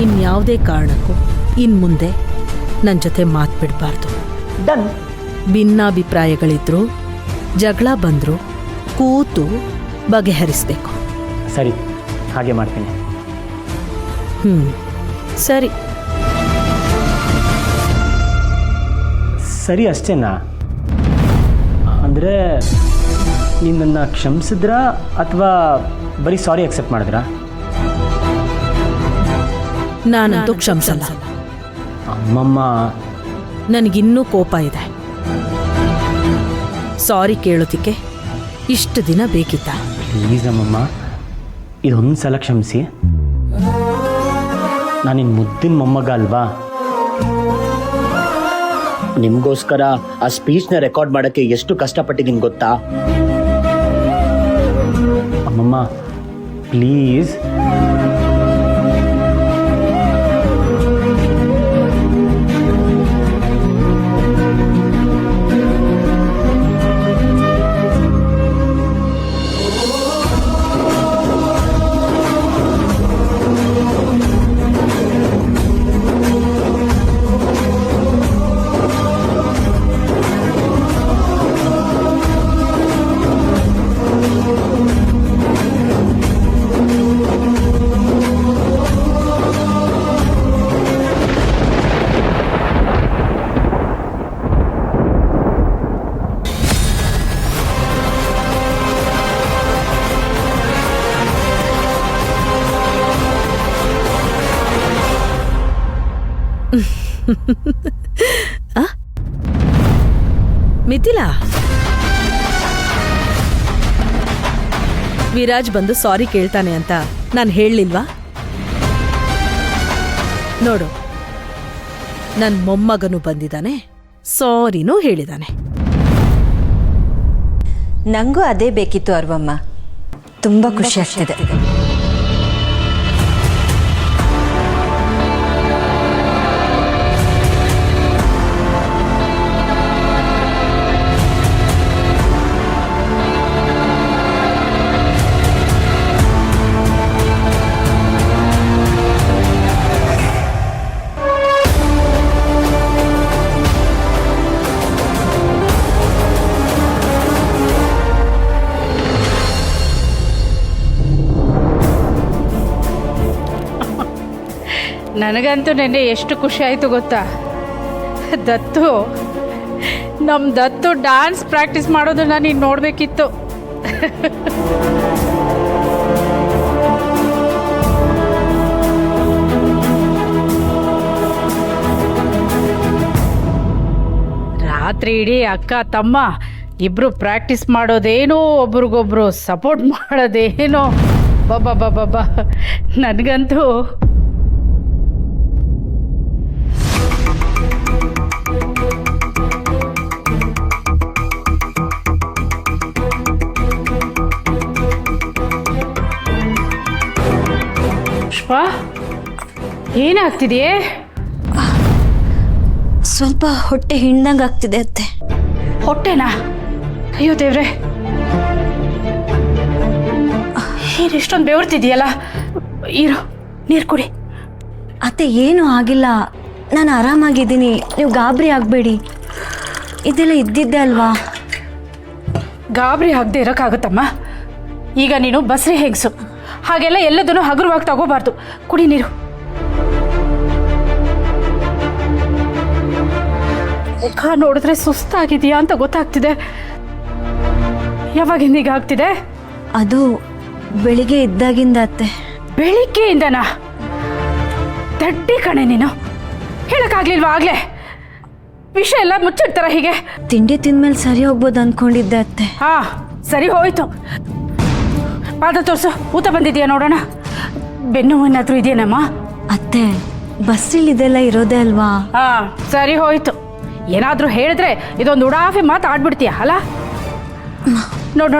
ಇನ್ಯಾವುದೇ ಕಾರಣಕ್ಕೂ ಇನ್ನು ಮುಂದೆ ನನ್ನ ಜೊತೆ ಮಾತು ಬಿಡಬಾರ್ದು. ಡನ್. ಭಿನ್ನಾಭಿಪ್ರಾಯಗಳಿದ್ರು, ಜಗಳ ಬಂದರೂ ಕೂತು ಬಗೆಹರಿಸ್ಬೇಕು. ಸರಿ, ಹಾಗೆ ಮಾಡ್ತೀನಿ. ಸರಿ ಸರಿ ಅಷ್ಟೇನಾ? ಅಂದರೆ ನೀನು ನನ್ನ ಕ್ಷಮಿಸಿದ್ರಾ ಅಥವಾ ಬರೀ ಸಾರಿ ಅಕ್ಸೆಪ್ಟ್ ಮಾಡಿದ್ರಾ? ನಾನಂತೂ ಕ್ಷಮಿಸಲ್ಲ. ಅಮ್ಮಮ್ಮ, ನನಗಿನ್ನೂ ಕೋಪ ಇದೆ. ಸಾರಿ ಕೇಳೋದಕ್ಕೆ ಇಷ್ಟು ದಿನ ಬೇಕಿತ್ತ? ಪ್ಲೀಸ್ ಅಮ್ಮಮ್ಮ, ಇದೊಂದು ಸಲ ಕ್ಷಮಿಸಿ. ನಾನಿನ್ ಮುದ್ದಿನ ಮೊಮ್ಮಗ ಅಲ್ವಾ? ನಿಮಗೋಸ್ಕರ ಆ ಸ್ಪೀಚ್ನ ರೆಕಾರ್ಡ್ ಮಾಡೋಕ್ಕೆ ಎಷ್ಟು ಕಷ್ಟಪಟ್ಟಿದ್ದೀನಿ ಗೊತ್ತಾ? ಅಮ್ಮಮ್ಮ ಪ್ಲೀಸ್. ಮಿಥಿಲಾ, ವಿರಾಜ್ ಬಂದು ಸಾರಿ ಕೇಳ್ತಾನೆ ಅಂತ ನಾನು ಹೇಳಲಿಲ್ವಾ? ನೋಡು, ನನ್ನ ಮೊಮ್ಮಗನು ಬಂದಿದ್ದಾನೆ, ಸಾರಿನೂ ಹೇಳಿದಾನೆ. ನನಗೂ ಅದೇ ಬೇಕಿತ್ತು ಅರ್ವಮ್ಮ. ತುಂಬ ಖುಷಿ ಆಗ್ತಿದೆ. ನನಗಂತೂ ನೆನ್ನೆ ಎಷ್ಟು ಖುಷಿ ಆಯಿತು ಗೊತ್ತಾ? ನಮ್ಮ ದತ್ತು ಡ್ಯಾನ್ಸ್ ಪ್ರಾಕ್ಟೀಸ್ ಮಾಡೋದನ್ನ ನೀನು ನೋಡಬೇಕಿತ್ತು. ರಾತ್ರಿ ಇಡೀ ಅಕ್ಕ ತಮ್ಮ ಇಬ್ರು ಪ್ರಾಕ್ಟೀಸ್ ಮಾಡೋದೇನೋ, ಒಬ್ರಿಗೊಬ್ರು ಸಪೋರ್ಟ್ ಮಾಡೋದೇನೋ. ಬಾಬಾ ನನಗಂತೂ ಏನಾಗ್ತಿದೆಯೇ? ಸ್ವಲ್ಪ ಹೊಟ್ಟೆ ಹಿಂಡ್ದಂಗೆ ಆಗ್ತಿದೆ ಅತ್ತೆ. ಹೊಟ್ಟೆನಾ? ಅಯ್ಯೋ ದೇವ್ರೆ, ಇಷ್ಟೊಂದು ಬೆವರ್ತಿದೆಯಲ್ಲ. ಇರು, ನೀರು ಕುಡಿ. ಅತ್ತೆ, ಏನೂ ಆಗಿಲ್ಲ, ನಾನು ಆರಾಮಾಗಿದ್ದೀನಿ, ನೀವು ಗಾಬರಿ ಆಗಬೇಡಿ. ಇದೆಲ್ಲ ಇದ್ದಿದ್ದೆ ಅಲ್ವಾ? ಗಾಬರಿ ಆಗದೆ ಇರೋಕ್ಕಾಗುತ್ತಮ್ಮ? ಈಗ ನೀನು ಬಸ್ರಿ ಹೆಂಗಸು, ಹಾಗೆಲ್ಲ ಎಲ್ಲದನ್ನು ಹಗುರವಾಗಿ ತಗೋಬಾರ್ದು. ಕುಡಿ ನೀರು. ಮುಖ ನೋಡಿದ್ರೆ ಸುಸ್ತಾಗಿದೆಯಾ ಅಂತ ಗೊತ್ತಾಗ್ತಿದೆ. ಯಾವಾಗಿಂದ ಈಗ ಆಗ್ತಿದೆ? ಅದು ಬೆಳಿಗ್ಗೆ ಇದ್ದಾಗಿಂದ ಅತ್ತೆ. ಬೆಳಿಗ್ಗೆಯಿಂದನಾ? ದಡ್ಡಿ ಕಣೆ ನೀನು. ಹೇಳಕ್ಕಾಗ್ಲಿಲ್ವಾ ಆಗ್ಲೇ? ವಿಷಯ ಎಲ್ಲ ಮುಚ್ಚಿಡ್ತಾರ ಹೀಗೆ? ತಿಂಡಿ ತಿಂದ್ಮೇಲೆ ಸರಿ ಹೋಗ್ಬೋದು ಅಂದ್ಕೊಂಡಿದ್ದೆ ಅತ್ತೆ. ಹಾ, ಸರಿ ಹೋಯ್ತು. ಪಾದ ತೋರ್ಸು, ಊತ ಬಂದಿದ್ಯಾ ನೋಡೋಣ. ಬೆನ್ನು ಏನಾದ್ರೂ ಇದೆಯೇನಮ್ಮ? ಅತ್ತೆ, ಬಸ್ಸಲ್ಲಿ ಇದೆಲ್ಲ ಇರೋದೇ ಅಲ್ವಾ? ಹಾ, ಸರಿ ಹೋಯ್ತು. ಏನಾದರೂ ಹೇಳಿದ್ರೆ ಇದೊಂದು ಉಡಾಫಿ ಮಾತು ಆಡ್ಬಿಡ್ತೀಯ ಅಲ್ಲ? ನೋಡು,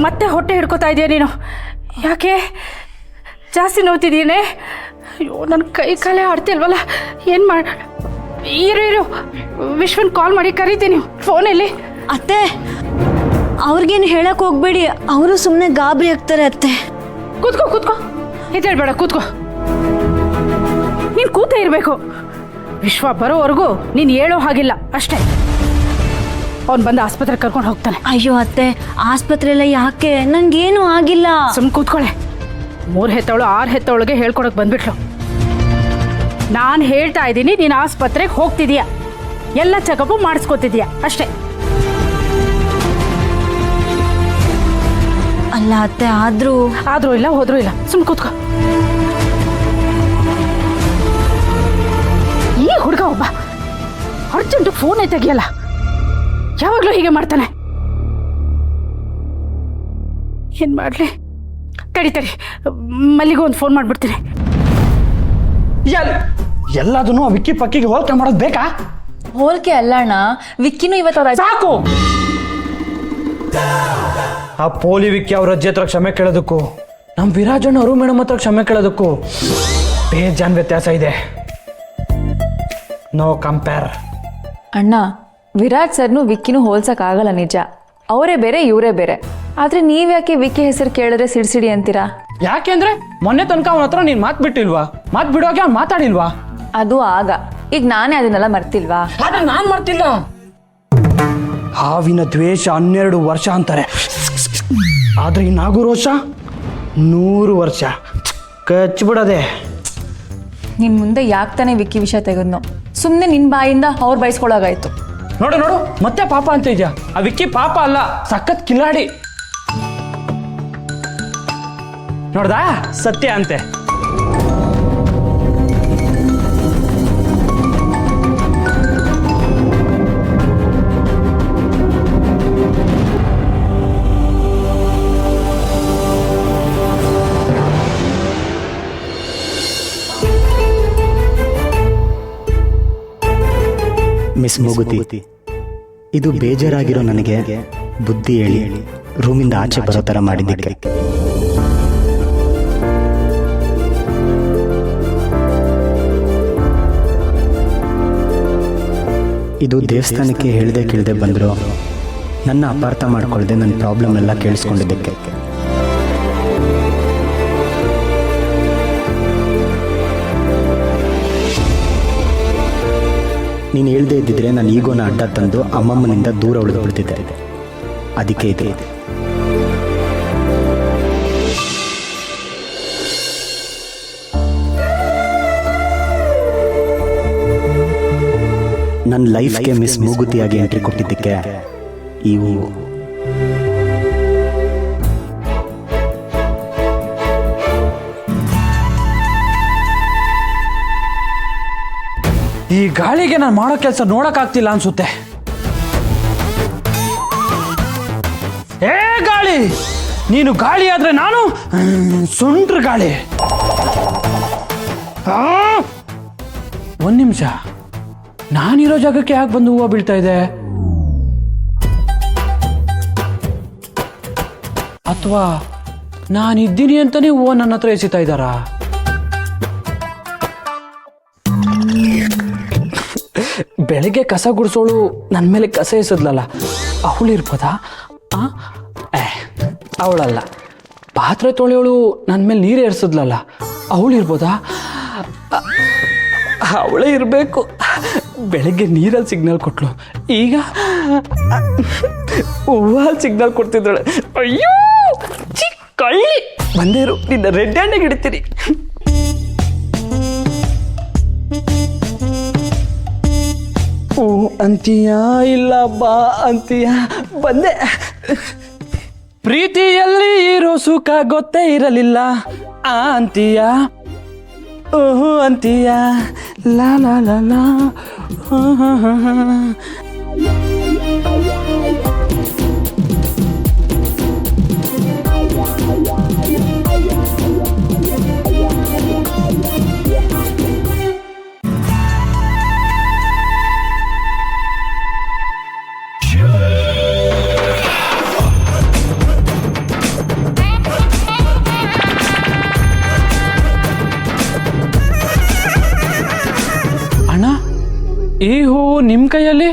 ಮತ್ತೆ ಹೊಟ್ಟೆ ಹಿಡ್ಕೋತಾ ಇದೆಯಾ ನೀನು? ಯಾಕೆ ಜಾಸ್ತಿ ನೋವ್ತಿದೀಯೇ? ಅಯ್ಯೋ, ನನ್ನ ಕೈ ಕಾಲೇ ಆಡ್ತಿಲ್ವಲ್ಲ, ಏನು ಮಾಡಿ? ಇರು, ವಿಶ್ವನ್ ಕಾಲ್ ಮಾಡಿ ಕರಿತೀನಿ ಫೋನಲ್ಲಿ. ಅತ್ತೆ, ಅವ್ರಿಗೇನು ಹೇಳಕ್ ಹೋಗ್ಬೇಡಿ, ಅವರು ಸುಮ್ಮನೆ ಗಾಬರಿ ಆಗ್ತಾರೆ ಅತ್ತೆ. ಕೂತ್ಕೋ, ಎದ್ದೇಳ್ಬೇಡ, ಕೂತ್ಕೋ. ನೀನು ಕೂತೇ ಇರಬೇಕು. ವಿಶ್ವ ಬರೋವರೆಗೂ ನೀನು ಹೇಳೋ ಹಾಗಿಲ್ಲ ಅಷ್ಟೇ. ಅವ್ನು ಬಂದು ಆಸ್ಪತ್ರೆಗೆ ಕರ್ಕೊಂಡು ಹೋಗ್ತಾನೆ. ಅಯ್ಯೋ ಅತ್ತೆ, ಆಸ್ಪತ್ರೆಲ್ಲ ಯಾಕೆ? ನನ್ಗೇನು ಆಗಿಲ್ಲ. ಸುಮ್ಮನೆ ಕೂತ್ಕೊಳ್ಳೆ. 3 ಹೆತ್ತವಳು 6 ಹೆತ್ತವಳಿಗೆ ಹೇಳ್ಕೊಡಕ್ಕೆ ಬಂದ್ಬಿಟ್ಲು. ನಾನು ಹೇಳ್ತಾ ಇದ್ದೀನಿ, ನೀನು ಆಸ್ಪತ್ರೆಗೆ ಹೋಗ್ತಿದೀಯಾ, ಎಲ್ಲ ಚೆಕಪ್ಪು ಮಾಡಿಸ್ಕೊತಿದೀಯಾ ಅಷ್ಟೇ. ಅಲ್ಲ ಅತ್ತೆ, ಆದ್ರೂ ಇಲ್ಲ ಹೋದ್ರೂ ಇಲ್ಲ, ಸುಮ್ಮನೆ ಕೂತ್ಕೋ. ಈ ಹುಡುಗ ಒಬ್ಬ ಅರ್ಜೆಂಟ್ ಫೋನೇ ತೆಗಿಯಲ್ಲ, ಯಾವಾಗಲೂ ಹೀಗೆ ಮಾಡ್ತಾನೆ. ಏನ್ ಮಾಡ್ಲಿ? ತಡಿ ಮಲ್ಲಿಗೂ ಒಂದು ಫೋನ್ ಮಾಡ್ಬಿಡ್ತೀನಿ. ಎಲ್ಲದನ್ನು ಆ ವಿಕ್ಕಿ ಪಕ್ಕಿಗೆ ಹೋಲಿಕೆ ಮಾಡೋದು ಬೇಕಾ? ಹೋಲಿಕೆ ಅಲ್ಲ ಅಣ್ಣ, ವಿಕ್ಕಿನೂ ಇವತ್ತು ಸಾಕು. ಆ ಪೋಲಿ ವಿಕ್ಕಿ ಅವ್ರ ಅಜ್ಜಿ ಹತ್ರ ಕ್ಷಮೆ ಕೇಳೋದಕ್ಕೂ ನಮ್ಮ ವಿರಾಜಣ್ಣ ಅವರು ಮೇಡಮ್ ಹತ್ರ ಕ್ಷಮೆ ಕೇಳೋದಕ್ಕೂ ಬೇಜಾನ್ ವ್ಯತ್ಯಾಸ ಇದೆ. No compare. ಅಣ್ಣ, ವಿರಾಟ್ ಸರ್ನು ವಿಕ್ಕಿನೂ ಹೋಲ್ಸಕ್ಕಾಗಲ್ಲ, ನಿಜ. ಅವರೇ ಬೇರೆ ಇವರೇ ಬೇರೆ. ಆದ್ರೆ ನೀವ್ಯಾಕೆ ವಿಕ್ಕಿ ಹೆಸರು ಕೇಳಿದ್ರೆ ಸಿಡ್ಸಿಡಿ ಅಂತೀರಾ? ಯಾಕೆಂದ್ರೆ ಮೊನ್ನೆ ತನಕ ಅವನ ಹತ್ರ ನೀನ್ ಮಾತ್ ಬಿಟ್ಟಿಲ್ವಾ? ಮಾತ್ ಬಿಡೋಕೆ ಅವ್ನು ಮಾತಾಡಿಲ್ವಾ? ಅದು ಆಗ. ಈಗ ನಾನೇ ಅದನ್ನೆಲ್ಲ ಮರ್ತಿಲ್ವಾ? ಆದ್ರೆ ನಾನ್ ಮಾಡ್ತಿಲ್ಲ. ಹಾವಿನ ದ್ವೇಷ 12 ವರ್ಷ ಅಂತಾರೆ, ಆದ್ರೆ ಈ ನಾಗೂರು ವರ್ಷ 100 ವರ್ಷ. ಕಚ್ಬಿಡದೆ. ನಿನ್ ಮುಂದೆ ಯಾಕೆ ತಾನೇ ವಿಕ್ಕಿ ವಿಷಯ ತೆಗೆದ್ನೋ? ಸುಮ್ಮನೆ ನಿನ್ ಬಾಯಿಂದ ಅವ್ರು ಬಯಸ್ಕೊಳಗಾಯ್ತು. ನೋಡು ಮತ್ತೆ ಪಾಪ ಅಂತ ಇದೆಯಾ? ಆ ವಿಕ್ಕಿ ಪಾಪ ಅಲ್ಲ, ಸಖತ್ ಕಿಲಾಡಿ. ನೋಡ್ದಾ, ಸತ್ಯ ಅಂತೆ. ಮಿಸ್ ಮೂಗುತಿ, ಇದು ಬೇಜಾರಾಗಿರೋ ನನಗೆ ಬುದ್ಧಿ ಹೇಳಿ ರೂಮಿಂದ ಆಚೆ ಬರೋ ಥರ ಮಾಡಿದ್ದಕ್ಕೆ. ಇದು ದೇವಸ್ಥಾನಕ್ಕೆ ಹೇಳ್ದೆ ಕೇಳದೆ ಬಂದರು, ನನ್ನ ಅಪಾರ್ಥ ಮಾಡ್ಕೊಳ್ದೆ ನನ್ನ ಪ್ರಾಬ್ಲಮ್ ಎಲ್ಲ ಕೇಳಿಸ್ಕೊಂಡಿದ್ದಕ್ಕೆ. ನೀನು ಹೇಳ್ದೇ ಇದ್ದಿದ್ರೆ ನಾನು ಈಗೋನ ಅಡ್ಡ ತಂದು ಅಮ್ಮಮ್ಮನಿಂದ ದೂರ ಉಳಿದು ಬಿಡ್ತಿದ್ದೆ. ಅದಕ್ಕೆ ಇದೆ. ನನ್ನ ಲೈಫ್ಗೆ ಮಿಸ್ ಮೂಗುತಿಯಾಗಿ ಎಂಟ್ರಿ ಕೊಟ್ಟಿದ್ದಕ್ಕೆ ಈ ಹೂವು. ಈ ಗಾಳಿಗೆ ನಾನು ಮಾಡೋ ಕೆಲಸ ನೋಡಕ್ಕಾಗ್ತಿಲ್ಲ ಅನ್ಸುತ್ತೆ. ಏ ಗಾಳಿ, ನೀನು ಗಾಳಿ ಆದ್ರೆ ನಾನು ಸುಂಟ್ರ ಗಾಳಿ. ಒಂದ್ ನಿಮಿಷ, ನಾನಿರೋ ಜಾಗಕ್ಕೆ ಯಾಕೆ ಬಂದು ಹೂವು ಬೀಳ್ತಾ ಇದೆ? ಅಥವಾ ನಾನಿದ್ದೀನಿ ಅಂತಾನೆ ಹೂವು ನನ್ನ ಹತ್ರ ಎಸಿತಾ ಇದ್ದಾರಾ? ಬೆಳಗ್ಗೆ ಕಸ ಗುಡಿಸೋಳು ನನ್ನ ಮೇಲೆ ಕಸ ಎಸದ್ಲಲ್ಲ, ಅವಳಿರ್ಬೋದಾ? ಅವಳಲ್ಲ. ಪಾತ್ರೆ ತೊಳೆಯೋಳು ನನ್ನ ಮೇಲೆ ನೀರು ಎರ್ಸದ್ಲಲ್ಲ, ಅವಳಿರ್ಬೋದಾ? ಅವಳೇ ಇರಬೇಕು. ಬೆಳಗ್ಗೆ ನೀರಲ್ಲಿ ಸಿಗ್ನಲ್ ಕೊಟ್ಲು, ಈಗ ಹೂವಲ್ಲಿ ಸಿಗ್ನಲ್ ಕೊಡ್ತಿದ್ದಾಳೆ. ಅಯ್ಯೋ ಕಳ್ಳಿ, ಬಂದೇರು, ನಿನ್ನ ರೆಡ್ ಹ್ಯಾಂಡಿಗೆ ಹಿಡಿತೀರಿ. ಅಂತೀಯಾ ಇಲ್ಲ ಬಾ ಅಂತೀಯ, ಬಂದೆ. ಪ್ರೀತಿಯಲ್ಲಿ ಇರೋ ಸುಖ ಗೊತ್ತೇ ಇರಲಿಲ್ಲ ಅಂತೀಯ, ಓಹೋ ಅಂತೀಯ, ಲಾ ಲಾ ಲಾ ಲಾ. ಅಣ್ಣ, ಈ ಹೂವು ನಿಮ್ಮ ಕೈಯಲ್ಲಿ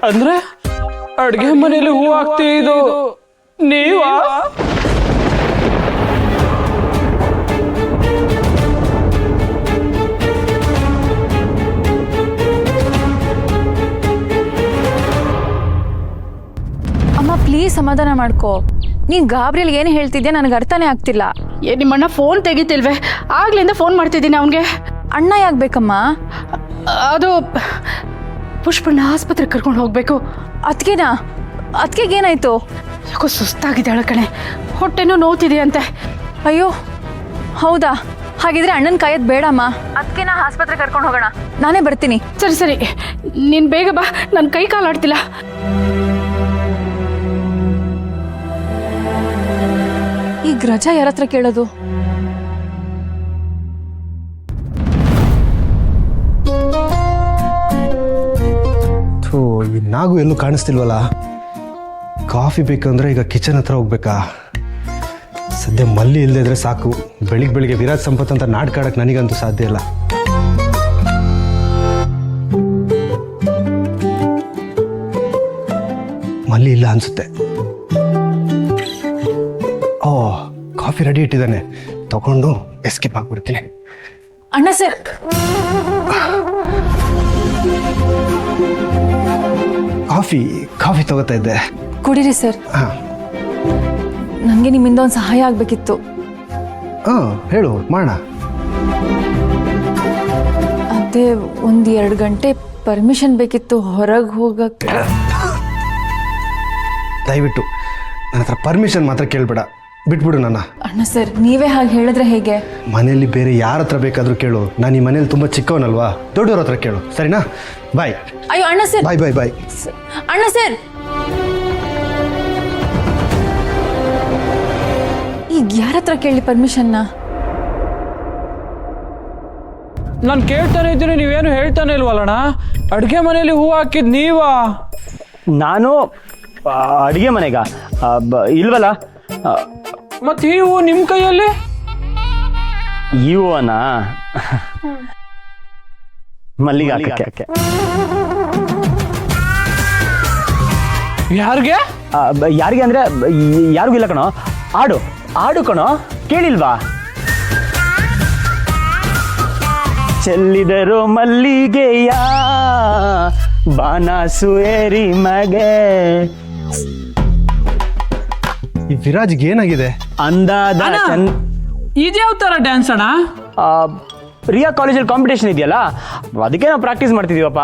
ಅಂದ್ರೆ ಅಡ್ಗೆ ಮನೇಲಿ ಹೂ ಹಾಕ್ತಿದ್ದು ನೀವಾ? ಸಮಾಧಾನ ಮಾಡ್ಕೋ. ನೀನ್ ಗಾಬ್ರಿಯಲ್ಲಿ ಏನು ಹೇಳ್ತಿದ್ಯಾ ನನಗೆ ಅರ್ಥನೇ ಆಗ್ತಿಲ್ಲ. ನಿಮ್ಮಣ್ಣ ಫೋನ್ ತೆಗಿತಿಲ್ವೇ? ಆಗ್ಲಿಂದ ಫೋನ್ ಮಾಡ್ತಿದ್ದೀನಿ ಅವನಿಗೆ. ಅಣ್ಣ ಯಾಕೆ ಬೇಕಮ್ಮ? ಅದು ಪುಷ್ಪಣ್ಣ ಆಸ್ಪತ್ರೆಗೆ ಕರ್ಕೊಂಡು ಹೋಗ್ಬೇಕು. ಅದಕ್ಕೇನಾಯ್ತು? ಯಾಕೋ ಸುಸ್ತಾಗಿದ್ದಾಳೆ ಕಣೆ, ಹೊಟ್ಟೆನೂ ನೋವ್ತಿದೆ ಅಂತೆ. ಅಯ್ಯೋ ಹೌದಾ? ಹಾಗಿದ್ರೆ ಅಣ್ಣನ ಕಾಯೋದು ಬೇಡಮ್ಮ, ಅದಕ್ಕೆ ನಾ ಆಸ್ಪತ್ರೆ ಕರ್ಕೊಂಡು ಹೋಗೋಣ. ನಾನೇ ಬರ್ತೀನಿ. ಸರಿ ಸರಿ, ನೀನು ಬೇಗ ಬಾ, ನನ್ನ ಕೈ ಕಾಲು ಆಡ್ತಿಲ್ಲ. ಈಗ ರಜಾ ಯಾರ ಹತ್ರ ಕೇಳೋದು? ಈ ನಾಗು ಎಲ್ಲೂ ಕಾಣಿಸ್ತಿಲ್ವಲ್ಲ. ಕಾಫಿ ಬೇಕಂದ್ರೆ ಈಗ ಕಿಚನ್ ಹತ್ರ ಹೋಗ್ಬೇಕಾ? ಸದ್ಯ ಮಲ್ಲಿ ಇಲ್ಲದೆ ಇದ್ರೆ ಸಾಕು. ಬೆಳಿಗ್ಗೆ ವಿರಾಟ್ ಸಂಪತ್ ಅಂತ ನಾಟಕ ಆಡಕ್ಕೆ ನನಗಂತೂ ಸಾಧ್ಯ ಇಲ್ಲ. ಮಲ್ಲಿ ಇಲ್ಲ ಅನ್ಸುತ್ತೆ. ಓ, ಕಾಫಿ ರೆಡಿ ಇಟ್ಟಿದ್ದಾನೆ, ತಗೊಂಡು ಎಸ್ಕೇಪ್ ಆಗ್ಬಿಡ್ತೀನಿ. ಅಣ್ಣ ಸರ್, ಕಾಫಿ ತಗೋತಾ ಇದ್ದೆ. ಕುಡೀರಿ ಸರ್. ನನಗೆ ನಿಮ್ಮಿಂದ ಒಂದು ಸಹಾಯ ಆಗಬೇಕಿತ್ತು. ಹೇಳು, ಮಾಡೋಣ. ಅದೇ 1-2 ಗಂಟೆ ಪರ್ಮಿಷನ್ ಬೇಕಿತ್ತು ಹೊರಗೆ ಹೋಗಕ್ಕೆ. ದಯವಿಟ್ಟು ನನ್ನ ಹತ್ರ ಪರ್ಮಿಷನ್ ಮಾತ್ರ ಕೇಳಬೇಡ, ಬಿಟ್ಬಿಡು ನನ್ನ. ಅಣ್ಣ ಸರ್, ನೀವೇ ಹಾಗೆ ಹೇಳಿದ್ರೆ ಹೇಗೆ? ಮನೆಯಲ್ಲಿ ಬೇರೆ ಯಾರ ಹತ್ರ ಬೇಕಾದರೂ ಕೇಳು. ನಾನು ಈ ಮನೇಲಿ ತುಂಬ ಚಿಕ್ಕವನಲ್ವಾ, ದೊಡ್ಡವ್ರ ಹತ್ರ ಕೇಳು, ಸರಿನಾ? ಬಾಯ್. ಅಯ್ಯೋ ಅಣ್ಣ ಸರ್. ಬಾಯ್ ಬಾಯ್ ಬಾಯ್. ಅಣ್ಣ ಸರ್, ಈಗ ಯಾರ ಹತ್ರ ಕೇಳಿ ಪರ್ಮಿಷನ್ನ? ನಾನು ಕೇಳ್ತಾನೆ ಇದ್ದೀನಿ, ನೀವೇನು ಹೇಳ್ತಾನೆ ಇಲ್ವಲ್ಲಣ್ಣ? ಅಡುಗೆ ಮನೆಯಲ್ಲಿ ಹೂ ಹಾಕಿದ್ ನೀವಾ? ನಾನು ಅಡುಗೆ ಮನೆಗ ಇಲ್ವಲ್ಲ. ಮತ್ತೆ ಈ ಹೂ ನಿಮ್ಮ ಕೈಯಲ್ಲಿ? ಈ ಹೂವನ ಮಲ್ಲಿಗೆ ಹಾಕಕ್ಕೆ. ಯಾರಿಗೆ? ಯಾರಿಗೆ ಅಂದ್ರೆ ಯಾರಿಗೂ ಇಲ್ಲ ಕಣೋ. ಆಡು ಕಣೋ, ಕೇಳಿಲ್ವಾ? ಚೆಲ್ಲಿದರು ಮಲ್ಲಿಗೆಯ ಬಾನಸು ಏರಿ ಮಗೆ. ಈ ವಿರಾಜ್ಗೆ ಏನಾಗಿದೆ? ಅಂದಾದ ಇದ್ಯಾವ ಥರ ಡ್ಯಾನ್ಸ್ ಅಣ್ಣ? ರಿಯಾ ಕಾಲೇಜಲ್ಲಿ ಕಾಂಪಿಟೇಷನ್ ಇದೆಯಲ್ಲ, ಅದಕ್ಕೆ ನಾವು ಪ್ರಾಕ್ಟೀಸ್ ಮಾಡ್ತಿದೀವಪ್ಪ.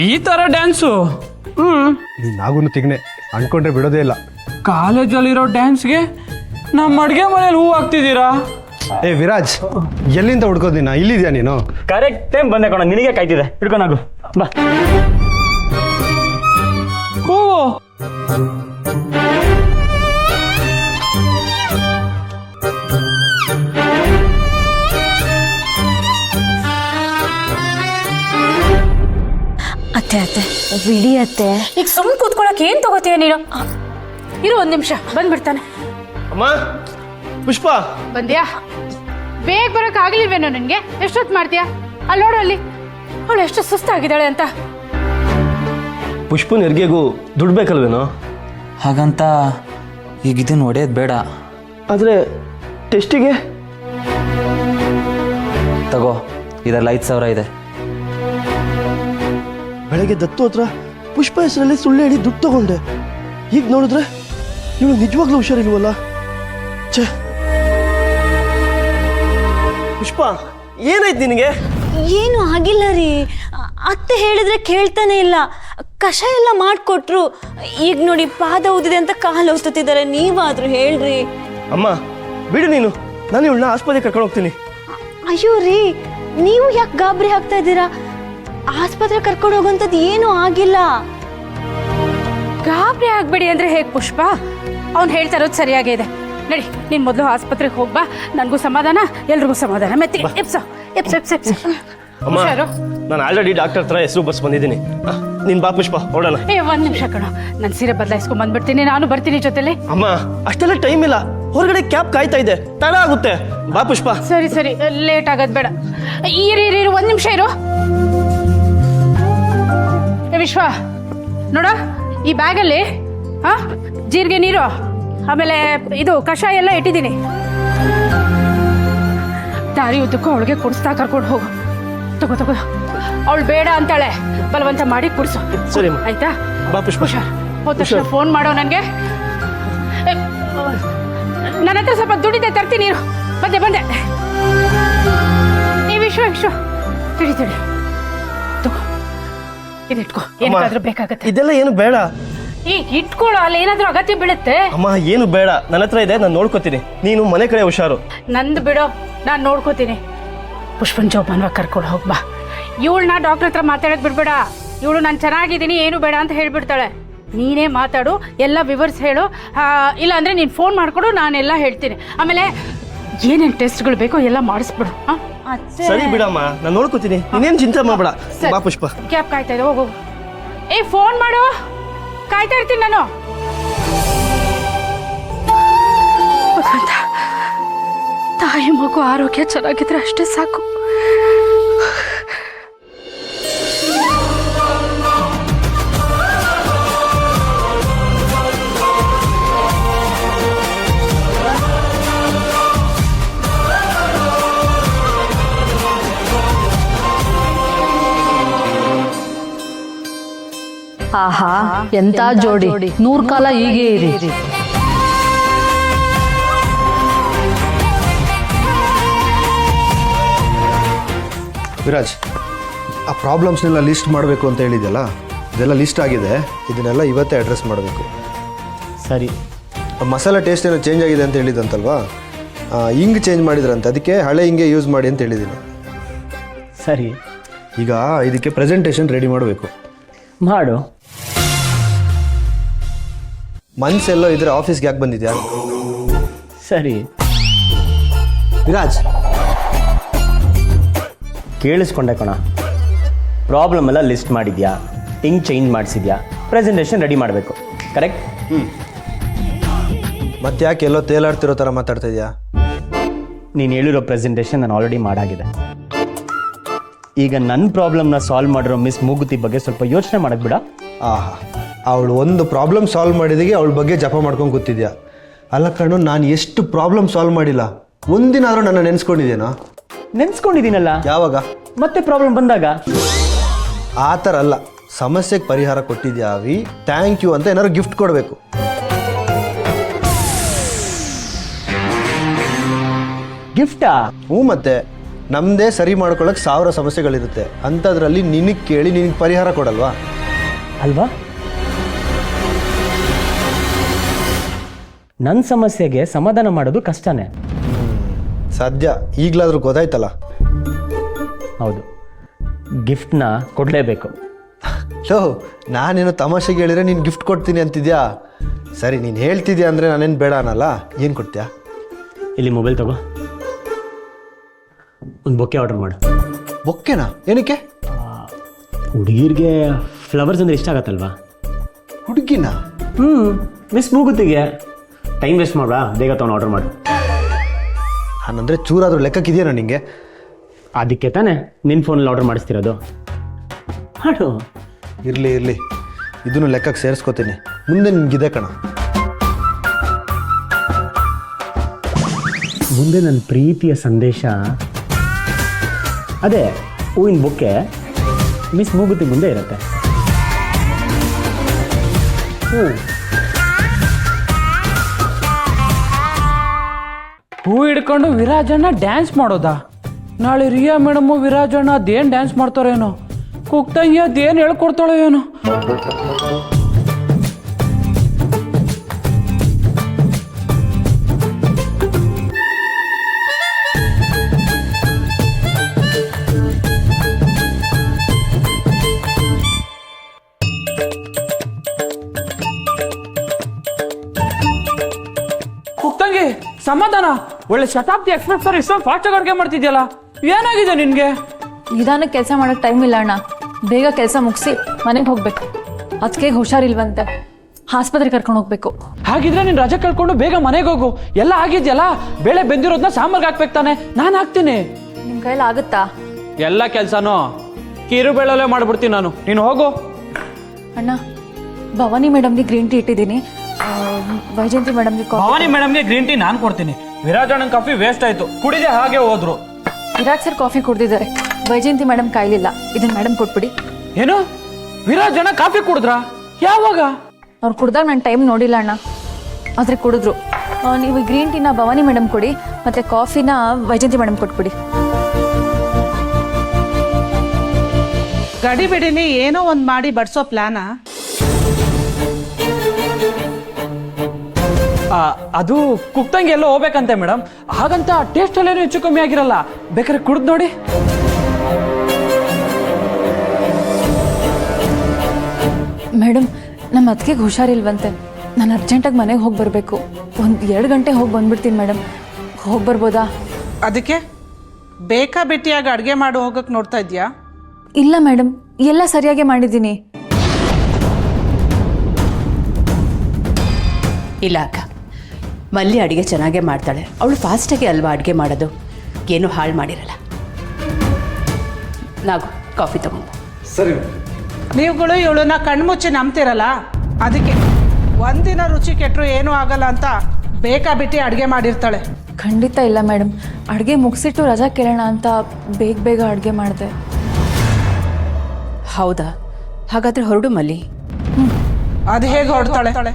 ಈ ಥರ ಡ್ಯಾನ್ಸು? ನಾಗೂನು ತಿಗ್ನೆ ಅನ್ಕೊಂಡ್ರೆ ಬಿಡೋದೇ ಇಲ್ಲ. ಕಾಲೇಜಲ್ಲಿರೋ ಡ್ಯಾನ್ಸ್ಗೆ ನಮ್ಮ ಅಡುಗೆ ಮನೇಲಿ ಹೂ ಹಾಕ್ತಿದ್ದೀರಾ? ಏ ವಿರಾಜ್, ಎಲ್ಲಿಂದ ಹುಡ್ಕೋದ್ ನೀನು? ಇಲ್ಲಿದ್ಯಾ ನೀನು? ಕರೆಕ್ಟ್ ಟೈಮ್ ಬಂದೆ ಕಣ, ನಿನಗೆ ಕಾಯ್ತಿದೆ. ಹಿಡ್ಕೊನಾಗು ಬಾ. ಹೂವು ಅತ್ತೆ ಬಿಡಿ ಅತ್ತೆ. ಈಗ ಸುಮ್ಮನೆ ಕೂತ್ಕೊಳಕ್ಕೆ ಏನು ತಗೋತೀಯ ನೀನು? ಇರು, 1 ನಿಮಿಷ ಬಂದ್ಬಿಡ್ತಾನೆ. ಅಮ್ಮ, ಪುಷ್ಪ ಬಂದ್ಯಾ? ಬೇಗ ಬರೋಕೆ ಆಗಲಿಲ್ವೇನೋ ನನಗೆ? ಎಷ್ಟೊತ್ತು ಮಾಡ್ತೀಯಾ? ಅಲ್ಲಿ ನೋಡು, ಅಲ್ಲಿ ಅವಳು ಎಷ್ಟು ಸುಸ್ತಾಗಿದ್ದಾಳೆ ಅಂತ. ಪುಷ್ಪನ ಹೆರಿಗೆಗೂ ದುಡ್ಡು ಬೇಕಲ್ವೇನೋ? ಹಾಗಂತ ಈಗ ಇದನ್ನು ಹೊಡೆಯೋದು ಬೇಡ. ಆದರೆ ಟೆಸ್ಟಿಗೆ ತಗೋ, ಇದರಲ್ಲಿ 5,000 ಇದೆ. ಬೆಳಗ್ಗೆ ದತ್ತು ಹತ್ರ ಪುಷ್ಪ ಹೆಸರಲ್ಲಿ ಸುಳ್ಳು ಹೇಳಿ ದುಡ್ಡು ತಗೊಂಡೆ. ಈಗ ನೋಡಿದ್ರೆ ಇವಳು ನಿಜವಾಗ್ಲೂ ಹುಷಾರಿಲ್ವಲ್ಲ. ಛೇ, ಪುಷ್ಪ ಏನಾಯ್ತು ನಿನಗೆ? ಏನು ಆಗಿಲ್ಲ ರೀ. ಅತ್ತೆ ಹೇಳಿದ್ರೆ ಕೇಳ್ತಾನೆ ಇಲ್ಲ. ಕಷಾಯ ಎಲ್ಲ ಮಾಡಿಕೊಟ್ರು. ಈಗ ನೋಡಿ ಪಾದ ಊದಿದೆ ಅಂತ ಕಾಲು ಹೊತ್ತುತ್ತಿದ್ದಾರೆ. ನೀವಾದ್ರೂ ಹೇಳ್ರಿ. ಅಮ್ಮ ಬಿಡು ನೀನು, ನಾನು ಇವಳನ್ನ ಆಸ್ಪತ್ರೆಗೆ ಕರ್ಕೊಂಡು ಹೋಗ್ತೀನಿ. ಅಯ್ಯೋ ರೀ, ನೀವು ಯಾಕೆ ಗಾಬರಿ ಆಗ್ತಾ ಇದ್ದೀರಾ? ಆಸ್ಪತ್ರೆ ಕರ್ಕೊಂಡು ಹೋಗುವಂಥದ್ದು ಏನೂ ಆಗಿಲ್ಲ. ಗಾಬರಿ ಆಗ್ಬೇಡಿ ಅಂದ್ರೆ ಹೇಗೆ ಪುಷ್ಪ? ಅವ್ನು ಹೇಳ್ತಾ ಇರೋದು ಸರಿಯಾಗೇ ಇದೆ. ನಡಿ, ನೀನು ಮೊದಲು ಆಸ್ಪತ್ರೆಗೆ ಹೋಗ್ಬಾ. ನನಗೂ ಸಮಾಧಾನ, ಎಲ್ರಿಗೂ ಸಮಾಧಾನ. ಮೆತ್ತಿಗೆ ಎಪ್ಸ. ಅಮ್ಮ, ನಾನು ಆಲ್ರೆಡಿ ಡಾಕ್ಟರ್ ಹತ್ರ ಹೆಸರು ಬಸ್ ಬಂದಿದ್ದೀನಿ. ನೀನು ಬಾ ಪುಷ್ಪ, ಹೊರಡೋಣ. 1 ನಿಮಿಷ ಕಣೋ, ನಾನು ಸೀರೆ ಬದಲಾಯಿಸ್ಕೊಂಡ್ ಬಂದ್ಬಿಡ್ತೀನಿ. ನಾನು ಬರ್ತೀನಿ ಜೊತೆಲಿ. ಅಮ್ಮ, ಅಷ್ಟೆಲ್ಲ ಟೈಮ್ ಇಲ್ಲ, ಹೊರಗಡೆ ಕ್ಯಾಬ್ ಕಾಯ್ತಾ ಇದೆ, ತಡ ಆಗುತ್ತೆ. ಬಾ ಪುಷ್ಪ. ಸರಿ ಲೇಟ್ ಆಗೋದು ಬೇಡ. ಇರು 1 ನಿಮಿಷ ಇರು. ವಿಶ್ವ ನೋಡ, ಈ ಬ್ಯಾಗಲ್ಲಿ ಜೀರಿಗೆ ನೀರು, ಆಮೇಲೆ ಇದು ಕಷಾಯ ಎಲ್ಲ ಇಟ್ಟಿದ್ದೀನಿ. ದಾರಿ ಉದ್ದಕ್ಕೂ ಅವಳಿಗೆ ಕುಡಿಸ್ತಾ ಕರ್ಕೊಂಡು ಹೋಗು. ತಗೋ, ಅವಳು ಬೇಡ ಅಂತಾಳೆ, ಬಲವಂತ ಮಾಡಿ ಕುಡಿಸು. ಸರಿ ಆಯ್ತಾ? ಬಾ ಪುಷ್ಪ. ಹೋದ ತಕ್ಷಣ ಫೋನ್ ಮಾಡೋ ನನಗೆ. ನನ್ನ ಹತ್ರ ಸ್ವಲ್ಪ ದುಡಿದೆ, ತರ್ತೀನಿ ಇರು. ಬಂದೆ ನೀವು ವಿಶ್ವ ತಿಳಿ ತಗೋ, ಇದಿಟ್ಕೋ, ಏನಾದ್ರೂ ಬೇಕಾಗತ್ತೆ. ಇದೆಲ್ಲ ಏನು ಬೇಡ ಈ ಇಟ್ಕೊಳ್ಳೋ, ಅಲ್ಲಿ ಏನಾದ್ರೂ ಅಗತ್ಯ ಬೀಳುತ್ತೆ. ಅಮ್ಮ, ಏನು ಬೇಡ, ನನ್ನ ಹತ್ರ ಇದೆ, ನಾನು ನೋಡ್ಕೋತೀನಿ. ನೀನು ಮನೆ ಕಡೆ ಹುಷಾರು. ನಂದು ಬಿಡೋ, ನಾನು ನೋಡ್ಕೋತೀನಿ. ಪುಷ್ಪನ್ ಜೋಪಾನವಾಗಿ ಕರ್ಕೊಂಡು ಹೋಗ್ಬಾ. ಇವಳನ್ನ ಡಾಕ್ಟರ್ ಹತ್ರ ಮಾತಾಡೋದು ಬಿಡ್ಬೇಡ. ಇವಳು ನಾನು ಚೆನ್ನಾಗಿದ್ದೀನಿ, ಏನು ಬೇಡ ಅಂತ ಹೇಳ್ಬಿಡ್ತಾಳೆ. ನೀನೇ ಮಾತಾಡು, ಎಲ್ಲ ವಿವರಿಸಿ ಹೇಳು. ಇಲ್ಲ ಅಂದರೆ ನೀನು ಫೋನ್ ಮಾಡಿಕೊಡು, ನಾನೆಲ್ಲ ಹೇಳ್ತೀನಿ. ಆಮೇಲೆ ಏನೇನು ಟೆಸ್ಟ್ಗಳು ಬೇಕೋ ಎಲ್ಲ ಮಾಡಿಸ್ಬಿಡು. ಸರಿ ಬಿಡಮ್ಮ, ನಾನು ನೋಡ್ಕೋತೀನಿ, ನೀನೇನು ಚಿಂತೆ ಮಾಡಬೇಡ. ಬಾ ಪುಷ್ಪ. ಕ್ಯಾಬ್ ಕಾಯ್ತಾ ಇದೆ, ಹೋಗು. ಫೋನ್ ಮಾಡು, ಕಾಯ್ತಾ ಇರ್ತೀನಿ ನಾನು. ತಾಯಿ ಮಗು ಆರೋಗ್ಯ ಚೆನ್ನಾಗಿದ್ರೆ ಅಷ್ಟೇ ಸಾಕು. ಆಹಾ, ಎಂತ ಜೋಡಿ, 100 ಕಾಲ ಹೀಗೆ ಇರಿ. ವಿರಾಜ್, ಆ ಪ್ರಾಬ್ಲಮ್ಸ್ನೆಲ್ಲ ಲಿಸ್ಟ್ ಮಾಡಬೇಕು ಅಂತ ಹೇಳಿದ್ಯಲ್ಲ, ಇದೆಲ್ಲ ಲಿಸ್ಟ್ ಆಗಿದೆ. ಇದನ್ನೆಲ್ಲ ಇವತ್ತೇ ಅಡ್ರೆಸ್ ಮಾಡಬೇಕು. ಸರಿ. ಮಸಾಲೆ ಟೇಸ್ಟ್ ಏನೋ ಚೇಂಜ್ ಆಗಿದೆ ಅಂತ ಹೇಳಿದಂತಲ್ವಾ, ಹಿಂಗೆ ಚೇಂಜ್ ಮಾಡಿದ್ರಂತೆ, ಅದಕ್ಕೆ ಹಳೆ ಹಿಂಗೆ ಯೂಸ್ ಮಾಡಿ ಅಂತ ಹೇಳಿದ್ದೀನಿ. ಸರಿ, ಈಗ ಇದಕ್ಕೆ ಪ್ರೆಸೆಂಟೇಷನ್ ರೆಡಿ ಮಾಡಬೇಕು. ಮಾಡು. ಮನ್ಸೆಲ್ಲೋ ಇದ್ರೆ ಆಫೀಸ್ಗೆ ಯಾಕೆ ಬಂದಿದ್ಯಾ? ಸರಿ, ವಿರಾಜ್, ಕೇಳಿಸ್ಕೊಂಡೆ ಕಣ. ಪ್ರಾಬ್ಲಮ್ ಎಲ್ಲ ಲಿಸ್ಟ್ ಮಾಡಿದ್ಯಾ, ಹಿಂಗೆ ಚೇಂಜ್ ಮಾಡಿಸಿದ್ಯಾ, ಪ್ರೆಸೆಂಟೇಷನ್ ರೆಡಿ ಮಾಡಬೇಕು. ಕರೆಕ್ಟ್? ಮತ್ತೆ ಯಾಕೆ ಎಲ್ಲೋ ತೇಲಾಡ್ತಿರೋ ಥರ ಮಾತಾಡ್ತಾ ಇದೆಯಾ? ನೀನು ಹೇಳಿರೋ ಪ್ರೆಸೆಂಟೇಷನ್ ನಾನು ಆಲ್ರೆಡಿ ಮಾಡಾಗಿದೆ. ಈಗ ನನ್ನ ಪ್ರಾಬ್ಲಮ್ನ ಸಾಲ್ವ್ ಮಾಡಿರೋ ಮಿಸ್ ಮೂಗುತಿ ಬಗ್ಗೆ ಸ್ವಲ್ಪ ಯೋಚನೆ ಮಾಡಕ್ಕೆ ಬಿಡ. ಆಹಾ, ಅವಳು ಒಂದು ಪ್ರಾಬ್ಲಮ್ ಸಾಲ್ವ್ ಮಾಡಿದಾಗೆ ಅವಳ ಬಗ್ಗೆ ಜಪ ಮಾಡ್ಕೊಂಡು ಕೂತಿದ್ಯಾ. ಅಲ್ಲ ಕಣ್ಣು, ನಾನು ಎಷ್ಟು ಪ್ರಾಬ್ಲಮ್ ಸಾಲ್ವ್ ಮಾಡಿಲ್ಲ, ಒಂದಿನ ಆದರೂ ನನ್ನ ನೆನೆಸ್ಕೊಂಡಿದ್ದೇನೋ? ನೆನ್ಸ್ಕೊಂಡಿದ್ದೀನಲ್ಲ. ಯಾವಾಗ? ಮತ್ತೆ ಪ್ರಾಬ್ಲಮ್ ಬಂದಾಗ. ಆ ಥರ ಅಲ್ಲ, ಸಮಸ್ಯೆಗೆ ಪರಿಹಾರ ಕೊಟ್ಟಿದ್ಯಾ ಅವಿ, ಥ್ಯಾಂಕ್ ಯು ಅಂತ ಏನಾದ್ರು ಗಿಫ್ಟ್ ಕೊಡಬೇಕು. ಗಿಫ್ಟಾ? ಹ್ಞೂ, ಮತ್ತೆ ನಮ್ಮದೇ ಸರಿ ಮಾಡ್ಕೊಳ್ಳೋಕೆ 1000 ಸಮಸ್ಯೆಗಳಿರುತ್ತೆ, ಅಂಥದ್ರಲ್ಲಿ ನಿನಗೆ ಕೇಳಿ ನಿನಗೆ ಪರಿಹಾರ ಕೊಡಲ್ವಾ? ಅಲ್ವಾ? ನನ್ನ ಸಮಸ್ಯೆಗೆ ಸಮಾಧಾನ ಮಾಡೋದು ಕಷ್ಟನೇ. ಸದ್ಯ ಈಗಲಾದರೂ ಗೊತ್ತಾಯ್ತಲ್ಲ. ಹೌದು, ಗಿಫ್ಟ್ನ ಕೊಡಲೇಬೇಕು. ಲೋ, ನಾನೇನೋ ತಮಾಷೆಗೆ ಹೇಳಿದ್ರೆ ನೀನು ಗಿಫ್ಟ್ ಕೊಡ್ತೀನಿ ಅಂತಿದ್ಯಾ? ಸರಿ, ನೀನು ಹೇಳ್ತಿದ್ಯಾ ಅಂದರೆ ನಾನೇನು ಬೇಡ ಅನ್ನಲ್ಲ. ಏನು ಕೊಡ್ತೀಯಾ? ಇಲ್ಲಿ ಮೊಬೈಲ್ ತಗೋ, ಒಂದು ಬೊಕ್ಕೆ ಆರ್ಡರ್ ಮಾಡು. ಬೊಕ್ಕೆನಾ? ಏನಕ್ಕೆ? ಹುಡುಗಿರಿಗೆ ಫ್ಲವರ್ಸ್ ಅಂದರೆ ಇಷ್ಟ ಆಗತ್ತಲ್ವಾ? ಹುಡುಗಿನ? ಮಿಸ್ ಮೂಗುತ್ತಿಗೆ ಟೈಮ್ ವೇಸ್ಟ್ ಮಾಡ್ಬಾ, ಬೇಗ ತೊಗೊಂಡು ಆರ್ಡರ್ ಮಾಡು. ಹಾಗಂದರೆ ಚೂರಾದರೂ ಲೆಕ್ಕಕ್ಕಿದೆಯಾ ನಿನಗೆ? ಅದಕ್ಕೆ ತಾನೇ ನಿನ್ನ ಫೋನಲ್ಲಿ ಆರ್ಡರ್ ಮಾಡಿಸ್ತಿರೋದು. ಮಾಡು. ಇರಲಿ ಇರಲಿ, ಇದನ್ನು ಲೆಕ್ಕಕ್ಕೆ ಸೇರಿಸ್ಕೋತೀನಿ. ಮುಂದೆ ನಿನಗಿದೆ ಕಣ. ಮುಂದೆ ನನ್ನ ಪ್ರೀತಿಯ ಸಂದೇಶ ಅದೇ ಹೂವಿನ ಬೊಕ್ಕೆ ಮಿಸ್ ಮೂಗುತಿ ಮುಂದೆ ಇರುತ್ತೆ. ಹೂ ಹಿಡ್ಕೊಂಡು ವಿರಾಜಣ್ಣ ಡ್ಯಾನ್ಸ್ ಮಾಡೋದಾ? ನಾಳೆ ರಿಯಾ ಮೇಡಮು ವಿರಾಜಣ್ಣ ಅದೇನು ಡ್ಯಾನ್ಸ್ ಮಾಡ್ತಾರೇನೋ, ಕುಕ್ತಂಗಿ ಅದೇನು ಹೇಳ್ಕೊಡ್ತಾಳೋ ಏನೋ. ಕುಕ್ತಂಗಿ, ಸಮಾಧಾನ. ಒಳ್ಳೆ ಶತಾಬ್ದಿ ಎಕ್ಸ್ಪ್ರೆಸ್ ಸರ್ ಇಷ್ಟೊಂದು ಫಾಸ್ಟಾಗಿ ಅಡುಗೆ ಮಾಡ್ತಿದ್ಯಲ್ಲ, ಏನಾಗಿದೆ ನಿನಗೆ? ನಿಧಾನಕ್ಕೆ ಕೆಲಸ ಮಾಡೋಕ್ಕೆ ಟೈಮ್ ಇಲ್ಲ ಅಣ್ಣ. ಬೇಗ ಕೆಲಸ ಮುಗಿಸಿ ಮನೆಗೆ ಹೋಗ್ಬೇಕು. ಅದಕ್ಕೆ ಹುಷಾರಿಲ್ವಂತೆ, ಆಸ್ಪತ್ರೆಗೆ ಕರ್ಕೊಂಡು ಹೋಗ್ಬೇಕು. ಹಾಗಿದ್ರೆ ನೀನು ರಜೆ ಕಳ್ಕೊಂಡು ಬೇಗ ಮನೆಗೆ ಹೋಗು. ಎಲ್ಲ ಆಗಿದ್ಯಲ್ಲ, ಬೇಳೆ ಬೆಂದಿರೋದನ್ನ ಸಾಂಬಾರ್ಗೆ ಹಾಕ್ಬೇಕು ತಾನೆ, ನಾನು ಹಾಕ್ತೀನಿ. ನಿಮ್ಮ ಕೈಯಲ್ಲಿ ಆಗುತ್ತಾ? ಎಲ್ಲ ಕೆಲಸನೂ ಕಿರು ಬೆಳಲೆ ಮಾಡ್ಬಿಡ್ತೀನಿ ನಾನು, ನೀನು ಹೋಗು. ಅಣ್ಣ, ಭವಾನಿ ಮೇಡಮ್ಗೆ ಗ್ರೀನ್ ಟೀ ಇಟ್ಟಿದ್ದೀನಿ, ವೈಜಯಂತಿ ಮೇಡಮ್ಗೆ ಭವಾನಿ ಮೇಡಮ್ಗೆ ಗ್ರೀನ್ ಟೀ ನಾನು ಕೊಡ್ತೀನಿ. ವಿರಾಜಣ್ಣನ ಕಾಫಿ ವೇಸ್ಟ್ ಆಯ್ತು, ಕುಡಿದೆ ಹಾಗೆ ಹೋದ್ರು. ವಿರಾಟ್ ಸರ್ ಕಾಫಿ ಕುಡ್ದಿದ್ದಾರೆ, ವೈಜಯಂತಿ ಮೇಡಮ್ ಕಾಯ್ಲಿಲ್ಲ. ಇದನ್ನ ಮೇಡಮ್ ಕೊಟ್ಬಿಡಿ. ಏನು, ವಿರಾಜಣ್ಣ ಕಾಫಿ ಕುಡಿದ್ರಾ? ಯಾವಾಗ? ಅವ್ರು ಕುಡ್ದಾಗ ನಾನು ಟೈಮ್ ನೋಡಿಲ್ಲ ಅಣ್ಣ, ಆದರೆ ಕುಡಿದ್ರು. ನೀವು ಗ್ರೀನ್ ಟೀನ ಭವಾನಿ ಮೇಡಮ್ ಕೊಡಿ ಮತ್ತು ಕಾಫಿನ ವೈಜಂತಿ ಮೇಡಮ್ ಕೊಟ್ಬಿಡಿ. ಗಡಿಬಿಡಿನಿ ಏನೋ ಒಂದು ಮಾಡಿ ಬಡಿಸೋ ಪ್ಲಾನ. ಅದು ಕುಕ್ತಂಗೆ ಎಲ್ಲೋ ಹೋಗ್ಬೇಕಂತೆ ಮೇಡಮ್. ಹಾಗಂತ ಟೇಸ್ಟಲ್ಲೇನು ಹೆಚ್ಚು ಕಮ್ಮಿ ಆಗಿರಲ್ಲ, ಬೇಕಾದ್ರೆ ಕುಡ್ದು ನೋಡಿ. ಮೇಡಮ್, ನಮ್ಮ ಅತ್ತಿಗೆಗೆ ಹುಷಾರಿಲ್ವಂತೆ. ನಾನು ಅರ್ಜೆಂಟಾಗಿ ಮನೆಗೆ ಹೋಗಿ ಬರಬೇಕು. ಒಂದು 2 ಗಂಟೆ ಹೋಗಿ ಬಂದ್ಬಿಡ್ತೀನಿ ಮೇಡಮ್. ಹೋಗಿ ಬರ್ಬೋದಾ? ಅದಕ್ಕೆ ಬೇಕಾ ಬೆಟ್ಟಿಯಾಗಿ ಅಡುಗೆ ಮಾಡಿ ಹೋಗಕ್ಕೆ ನೋಡ್ತಾ ಇದೆಯಾ? ಇಲ್ಲ ಮೇಡಮ್, ಎಲ್ಲ ಸರಿಯಾಗಿ ಮಾಡಿದ್ದೀನಿ. ಇಲ್ಲ ಅಕ್ಕ, ಮಲ್ಲಿ ಅಡುಗೆ ಚೆನ್ನಾಗೇ ಮಾಡ್ತಾಳೆ. ಅವಳು ಫಾಸ್ಟಾಗಿ ಅಲ್ವಾ ಅಡುಗೆ ಮಾಡೋದು, ಏನೂ ಹಾಳು ಮಾಡಿರಲ್ಲ. ನಾವು ಕಾಫಿ ತಗೊಂಡು ಸರಿ. ನೀವುಗಳು ಇವಳನ್ನ ಕಣ್ಮುಚ್ಚಿ ನಂಬ್ತಿರಲ್ಲ, ಅದಕ್ಕೆ ಒಂದಿನ ರುಚಿ ಕೆಟ್ಟರು ಏನೂ ಆಗಲ್ಲ ಅಂತ ಬೇಕಾ ಬಿಟ್ಟು ಅಡುಗೆ ಮಾಡಿರ್ತಾಳೆ. ಖಂಡಿತ ಇಲ್ಲ ಮೇಡಮ್, ಅಡುಗೆ ಮುಗಿಸಿಟ್ಟು ರಜಾ ಕೇಳೋಣ ಅಂತ ಬೇಗ ಅಡುಗೆ ಮಾಡಿದೆ. ಹೌದಾ? ಹಾಗಾದರೆ ಹೊರಡು ಮಲ್ಲಿ. ಅದು ಹೇಗೆ ಹೊರಡ್ತಾಳೆ?